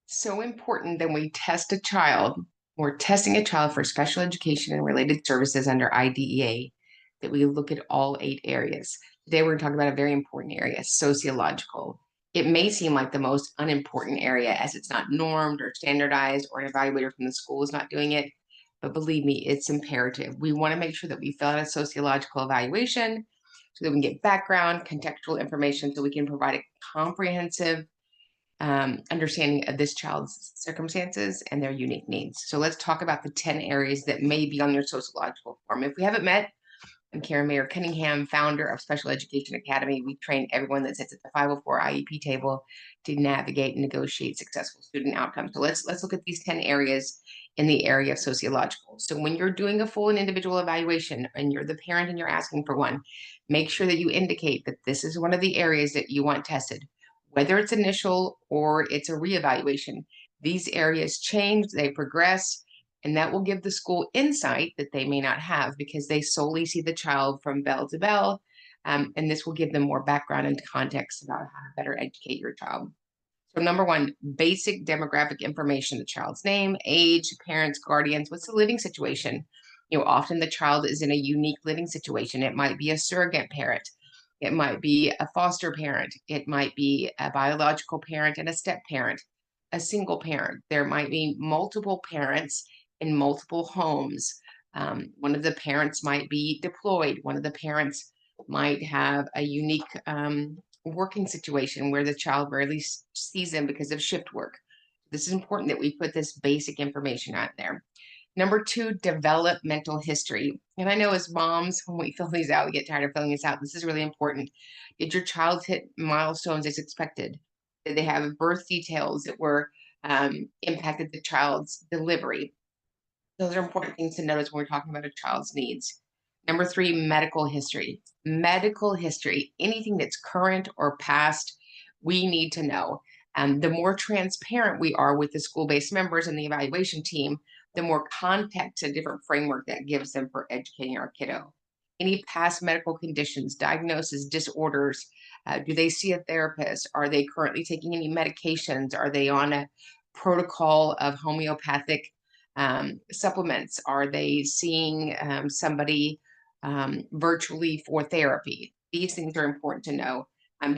So important that we test a child, we're testing a child for special education and related services under IDEA, that we look at all 8 areas. Today, we're talking about a very important area, sociological. It may seem like the most unimportant area as it's not normed or standardized, or an evaluator from the school is not doing it. But believe me, it's imperative. We want to make sure that we fill out a sociological evaluation so that we can get background, contextual information, so we can provide a comprehensive understanding of this child's circumstances and their unique needs. So let's talk about the 10 areas that may be on your sociological form. If we haven't met, I'm Karen Mayer Cunningham, founder of Special Education Academy. We train everyone that sits at the 504 IEP table to navigate and negotiate successful student outcomes. So let's look at these 10 areas in the area of sociological. So when you're doing a full and individual evaluation and you're the parent and you're asking for one, make sure that you indicate that this is one of the areas that you want tested, whether it's initial or it's a reevaluation. These areas change, they progress, and that will give the school insight that they may not have because they solely see the child from bell to bell. And this will give them more background and context about how to better educate your child. So number one, basic demographic information: the child's name, age, parents, guardians, what's the living situation? Often the child is in a unique living situation. It might be a surrogate parent. It might be a foster parent. It might be a biological parent and a step parent, a single parent. There might be multiple parents in multiple homes. One of the parents might be deployed. One of the parents might have a unique working situation where the child rarely sees them because of shift work. This is important that we put this basic information out there. Number two, developmental history. And I know as moms, when we fill these out, we get tired of filling this out. This is really important. Did your child hit milestones as expected? Did they have birth details that were impacted the child's delivery? Those are important things to notice when we're talking about a child's needs. Number three, medical history. Medical history, anything that's current or past, we need to know. The more transparent we are with the school-based members and the evaluation team, the more context and different framework that gives them for educating our kiddo. Any past medical conditions, diagnoses, disorders, do they see a therapist? Are they currently taking any medications? Are they on a protocol of homeopathic supplements? Are they seeing somebody virtually for therapy? These things are important to know.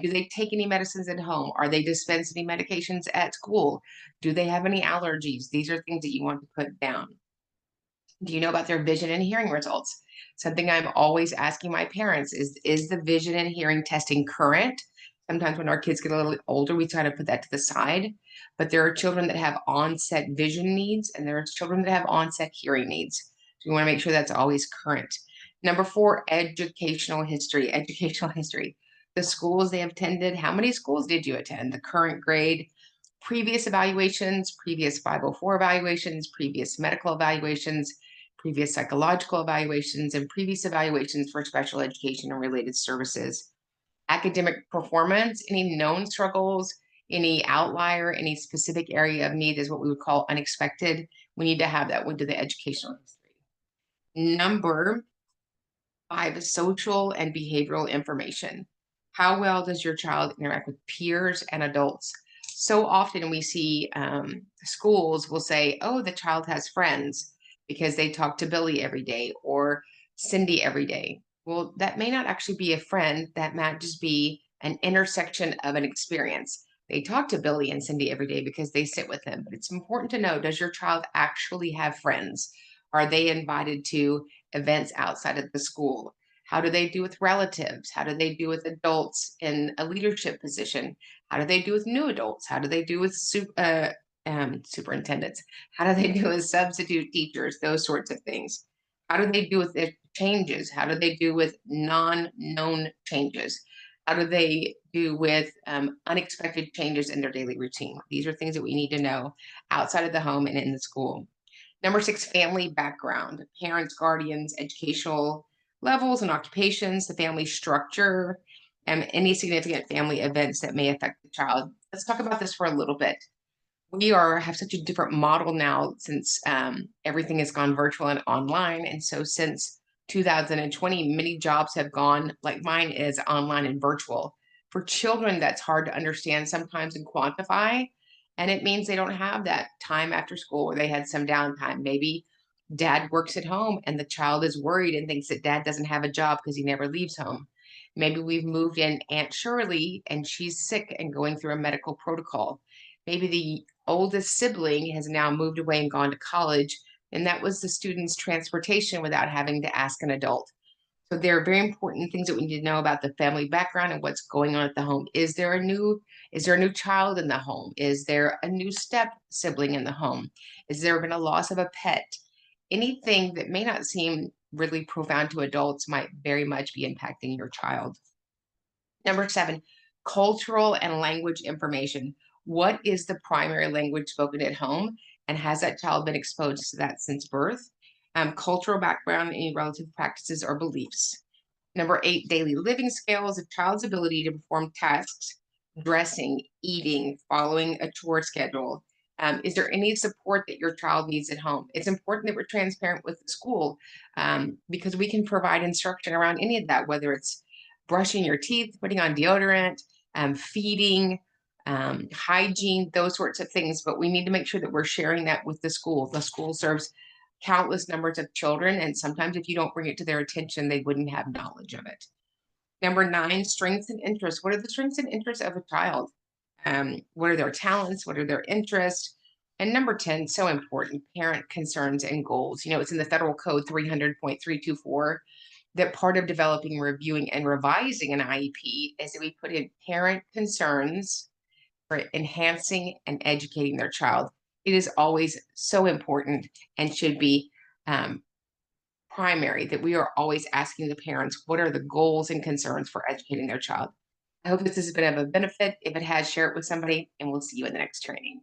Do they take any medicines at home? Are they dispensing any medications at school? Do they have any allergies? These are things that you want to put down. Do you know about their vision and hearing results? Something I'm always asking my parents is the vision and hearing testing current? Sometimes when our kids get a little older, we try to put that to the side. But there are children that have onset vision needs, and there are children that have onset hearing needs. So we want to make sure that's always current. Number four, educational history. Educational history. The schools they have attended. How many schools did you attend? The current grade, previous evaluations, previous 504 evaluations, previous medical evaluations, previous psychological evaluations, and previous evaluations for special education and related services. Academic performance, any known struggles, any outlier, any specific area of need is what we would call unexpected. We need to have that into the educational history. Number five is social and behavioral information. How well does your child interact with peers and adults? So often we see schools will say, oh, the child has friends because they talk to Billy every day or Cindy every day. Well, that may not actually be a friend. That might just be an intersection of an experience. They talk to Billy and Cindy every day because they sit with them. But it's important to know, does your child actually have friends? Are they invited to events outside of the school? How do they do with relatives? How do they do with adults in a leadership position? How do they do with new adults? How do they do with superintendents? How do they do with substitute teachers? Those sorts of things. How do they do with their changes? How do they do with non-known changes? How do they do with unexpected changes in their daily routine? These are things that we need to know outside of the home and in the school. Number six, family background, parents, guardians, educational levels and occupations, the family structure, and any significant family events that may affect the child. Let's talk about this for a little bit. We have such a different model now since everything has gone virtual and online. And so since 2020, many jobs have gone, like mine is, online and virtual. For children, that's hard to understand sometimes and quantify. And it means they don't have that time after school where they had some downtime. Maybe dad works at home and the child is worried and thinks that dad doesn't have a job because he never leaves home. Maybe we've moved in Aunt Shirley and she's sick and going through a medical protocol. Maybe the oldest sibling has now moved away and gone to college, and that was the student's transportation without having to ask an adult. So there are very important things that we need to know about the family background and what's going on at the home. Is there a new child in the home? Is there a new step sibling in the home? Is there been a loss of a pet? Anything that may not seem really profound to adults might very much be impacting your child. Number 7, cultural and language information. What is the primary language spoken at home? And has that child been exposed to that since birth? Cultural background, any relative practices or beliefs. Number 8, daily living skills, a child's ability to perform tasks, dressing, eating, following a chore schedule. Is there any support that your child needs at home? It's important that we're transparent with the school, because we can provide instruction around any of that, whether it's brushing your teeth, putting on deodorant, feeding, hygiene, those sorts of things. But we need to make sure that we're sharing that with the school. The school serves countless numbers of children, and sometimes if you don't bring it to their attention, they wouldn't have knowledge of it. Number 9, strengths and interests. What are the strengths and interests of a child? What are their talents? What are their interests? And number 10, so important, parent concerns and goals. It's in the federal code 300.324 that part of developing, reviewing, and revising an IEP is that we put in parent concerns for enhancing and educating their child. It is always so important and should be primary that we are always asking the parents, what are the goals and concerns for educating their child? I hope this has been of a benefit. If it has, share it with somebody, and we'll see you in the next training.